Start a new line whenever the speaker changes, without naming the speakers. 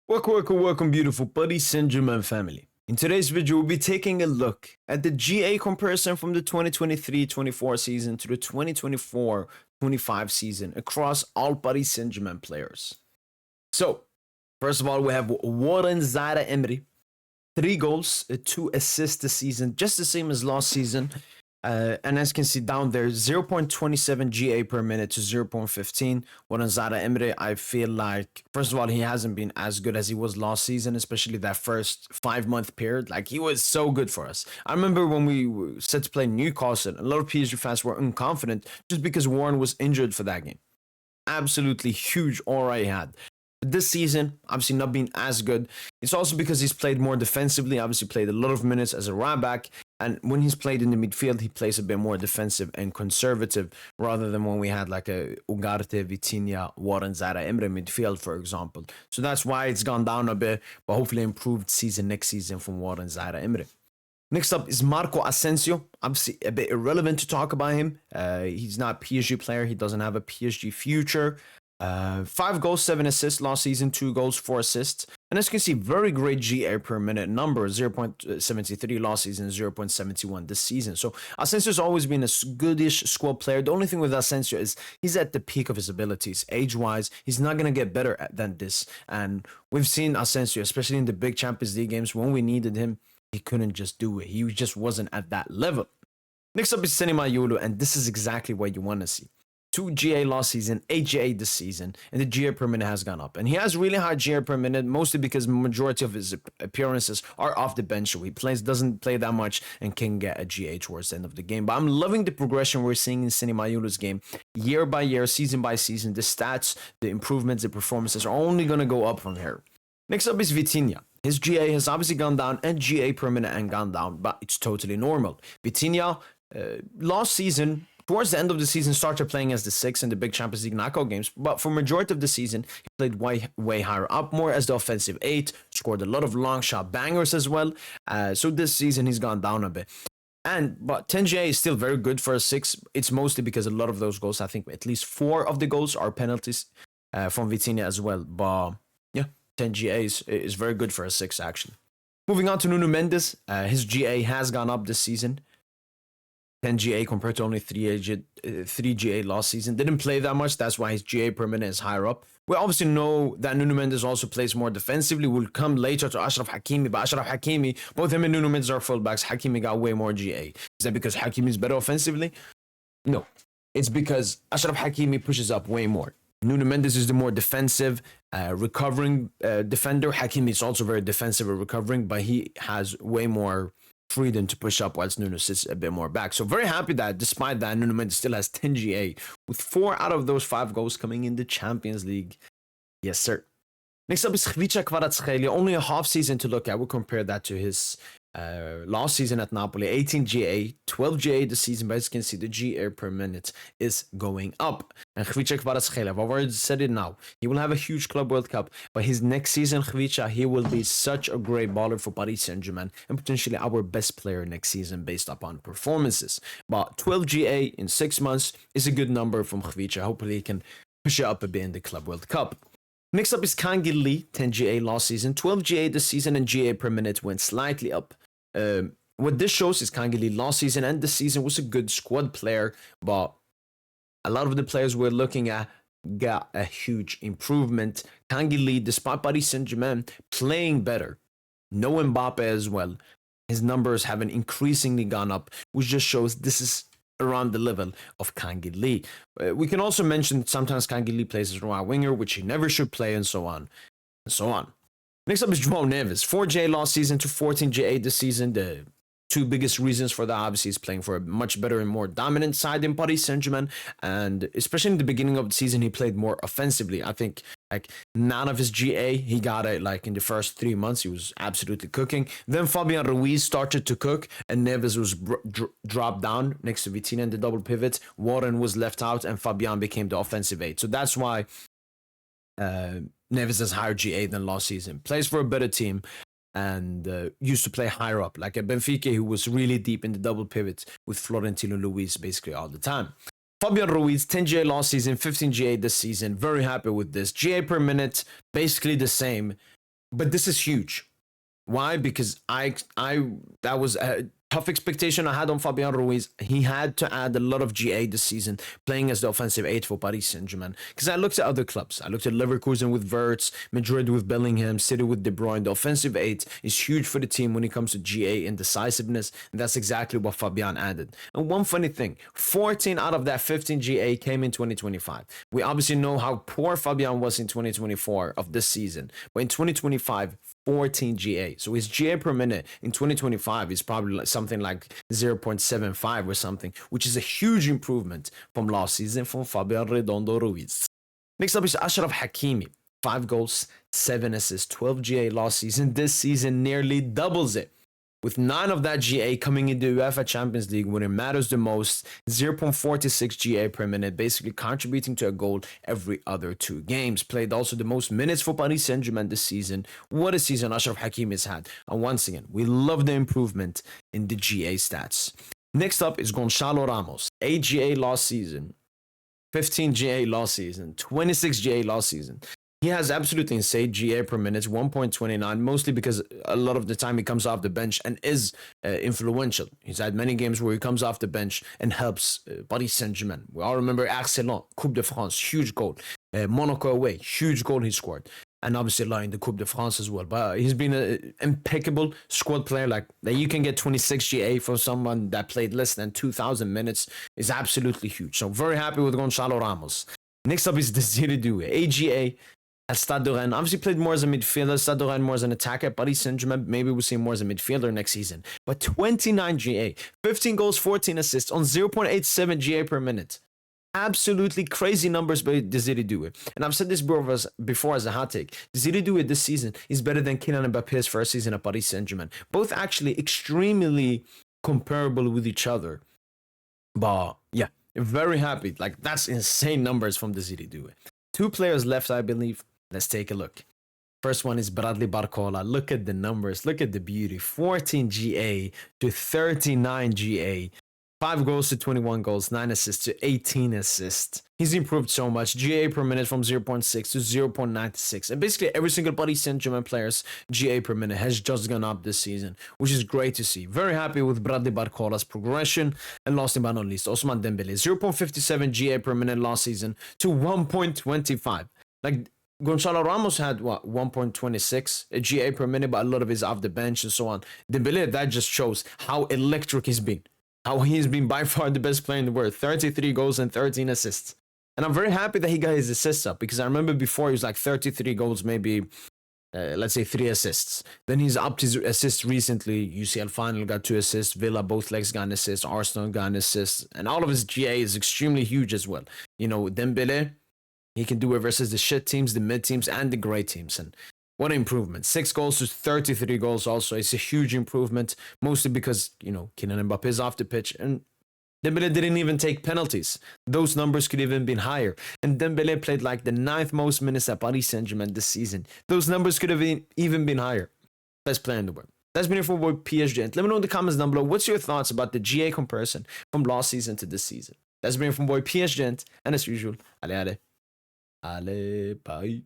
Welcome, beautiful Paris Saint-Germain family. In today's video, we'll be taking a look at the GA comparison from the 2023-24 season to the 2024-25 season across all Paris Saint-Germain players. So, first of all, we have Warren Zaïre-Emery. 3 goals, 2 assists this season, just the same as last season. And as you can see down there, 0.27 GA per minute to 0.15. Warren Zaïre-Emery, I feel like, first of all, he hasn't been as good as he was last season, especially that first 5-month period. Like, he was so good for us. I remember when we were set to play Newcastle, a lot of PSG fans were unconfident just because Warren was injured for that game. Absolutely huge aura he had. This season, obviously not being as good. It's also because he's played more defensively, obviously played a lot of minutes as a right back. And when he's played in the midfield, he plays a bit more defensive and conservative rather than when we had like a Ugarte, Vitinha, Warren Zaïre-Emery midfield, for example. So that's why it's gone down a bit, but hopefully improved season next season from Warren Zaïre-Emery. Next up is Marco Asencio. Obviously a bit irrelevant to talk about him. He's not a PSG player. He doesn't have a PSG future. 5 goals, 7 assists last season, 2 goals, 4 assists. And as you can see, very great GA per minute number, 0.73 last season, 0.71 this season. So Asensio's always been a goodish squad player. The only thing with Asensio is he's at the peak of his abilities. Age-wise, he's not going to get better than this. And we've seen Asencio, especially in the big Champions League games, when we needed him, he couldn't just do it. He just wasn't at that level. Next up is Yulu, and this is exactly what you want to see. 2 GA last season, 8 GA this season, and the GA per minute has gone up. And he has really high GA per minute, mostly because the majority of his appearances are off the bench. So he doesn't play that much and can get a GA towards the end of the game. But I'm loving the progression we're seeing in Yulu's game. Year by year, season by season, the stats, the improvements, the performances are only going to go up from here. Next up is Vitinha. His GA has obviously gone down and GA per minute and gone down, but it's totally normal. Vitinha, last season, towards the end of the season, started playing as the 6 in the big Champions League knockout games, but for majority of the season, he played way higher up, more as the offensive 8, scored a lot of long shot bangers as well. So this season, he's gone down a bit. But 10 GA is still very good for a 6. It's mostly because a lot of those goals, I think at least 4 of the goals are penalties from Vitinha as well. But yeah, 10 GA is very good for a 6, actually. Moving on to Nuno Mendes, his GA has gone up this season. 10 GA compared to only 3 GA last season. Didn't play that much. That's why his GA per minute is higher up. We obviously know that Nuno Mendes also plays more defensively. We'll come later to Ashrav Hakeim. But Ashrav Hakeim, both him and Nuno Mendes are fullbacks. Hakeim got way more GA. Is that because Hakeim is better offensively? No. It's because Ashrav Hakeim pushes up way more. Nuno Mendes is the more defensive, recovering defender. Hakeim is also very defensive and recovering, but he has way more freedom to push up whilst Nuno sits a bit more back. So very happy that despite that, Nuno Mendes still has 10 GA with 4 out of those 5 goals coming in the Champions League. Yes, sir. Next up is Kvicha. Only a half season to look at. We'll compare that to his last season at Napoli. 18 GA, 12 GA this season, but as you can see, the GA per minute is going up. And Kvicha, I've already said it now, he will have a huge Club World Cup, but his next season, Kvicha, he will be such a great baller for Paris Saint-Germain and potentially our best player next season based upon performances. But 12 GA in 6 months is a good number from Kvicha. Hopefully he can push it up a bit in the Club World Cup. Next up is Kangil Lee, 10 GA last season, 12 GA this season, and GA per minute went slightly up. What this shows is Kangil Lee last season and this season was a good squad player, but a lot of the players we're looking at got a huge improvement. Kangil Lee, despite Paris Saint-Germain playing better, no Mbappe as well, his numbers haven't increasingly gone up, which just shows this is around the level of Kangil Lee. We can also mention sometimes Kangil Lee plays as a right winger, which he never should play, and so on, and so on. Next up is João Neves, 4 GA last season to 14 GA this season. The 2 biggest reasons for that, obviously, is playing for a much better and more dominant side in Paris Saint-Germain, and especially in the beginning of the season, he played more offensively. I think like none of his GA, he got it like in the first 3 months, he was absolutely cooking. Then Fabian Ruiz started to cook, and Neves was dropped down next to Vitinha in the double pivot. Warren was left out, and Fabian became the offensive 8. So that's why Neves has higher GA than last season. Plays for a better team and used to play higher up, like at Benfica, who was really deep in the double pivot with Florentino Luis basically all the time. Fabian Ruiz, 10 GA last season, 15 GA this season. Very happy with this. GA per minute, basically the same. But this is huge. Why? Because that was a tough expectation I had on Fabian Ruiz. He had to add a lot of GA this season, playing as the offensive eight for Paris Saint-Germain. Because I looked at other clubs. I looked at Leverkusen with Wirtz, Madrid with Bellingham, City with De Bruyne. The offensive eight is huge for the team when it comes to GA and decisiveness, and that's exactly what Fabian added. And one funny thing, 14 out of that 15 GA came in 2025. We obviously know how poor Fabian was in 2024 of this season, but in 2025, 14 GA. So his GA per minute in 2025 is probably something like 0.75 or something, which is a huge improvement from last season from Fabian Redondo Ruiz. Next up is Ashrav Hakeim. 5 goals, 7 assists, 12 GA last season. This season nearly doubles it, with 9 of that GA coming in the UEFA Champions League when it matters the most, 0.46 GA per minute, basically contributing to a goal every other 2 games. Played also the most minutes for Paris Saint-Germain this season. What a season Ashrav Hakeim has had. And once again, we love the improvement in the GA stats. Next up is Gonchalo Ramos. 8 GA last season, 15 GA last season, 26 GA last season. He has absolutely insane GA per minute, 1.29, mostly because a lot of the time he comes off the bench and is influential. He's had many games where he comes off the bench and helps Paris Saint-Germain. We all remember Arsenal, Coupe de France, huge goal. Monaco away, huge goal he scored. And obviously in the Coupe de France as well. But he's been an impeccable squad player. Like that you can get 26 GA for someone that played less than 2,000 minutes is absolutely huge. So very happy with Gonchalo Ramos. Next up is Desiree Doué, AGA. At Stade de Rennes, obviously played more as a midfielder, Stade de Rennes more as an attacker, Paris Saint-Germain, maybe we'll see more as a midfielder next season. But 29 GA, 15 goals, 14 assists on 0.87 GA per minute. Absolutely crazy numbers by Desiree Doué. And I've said this before as a hot take. Desiree Doué this season is better than Kylian Mbappe's first season at Paris Saint-Germain. Both actually extremely comparable with each other. But yeah, very happy. Like that's insane numbers from Desiree Doué. 2 players left, I believe. Let's take a look. First one is Bradley Barola. Look at the numbers. Look at the beauty. 14 GA to 39 GA. 5 goals to 21 goals. 9 assists to 18 assists. He's improved so much. GA per minute from 0.6 to 0.96. And basically every single Paris Saint-Germain player's GA per minute has just gone up this season, which is great to see. Very happy with Bradley Barcola's progression. And last but not least, Osman Dembele. 0.57 GA per minute last season to 1.25. Like Gonchalo Ramos had 1.26 GA per minute, but a lot of it is off the bench and so on. Dembele, that just shows how electric he's been. How he's been by far the best player in the world. 33 goals and 13 assists. And I'm very happy that he got his assists up, because I remember before he was like 33 goals, maybe let's say 3 assists. Then he's upped his assists recently. UCL final got 2 assists. Villa, both legs got an assist. Arsenal got an assist. And all of his GA is extremely huge as well. You know, Dembele, he can do it versus the shit teams, the mid teams, and the great teams. And what an improvement. 6 goals to 33 goals also. It's a huge improvement, mostly because, you know, Kylian Mbappé is off the pitch. And Dembele didn't even take penalties. Those numbers could even been higher. And Dembele played like the 9th most minutes at Paris Saint-Germain this season. Those numbers could have even been higher. Best player in the world. That's been it for PSG. Let me know in the comments down below. What's your thoughts about the GA comparison from last season to this season? That's been it from PSG. And as usual, allez, bye.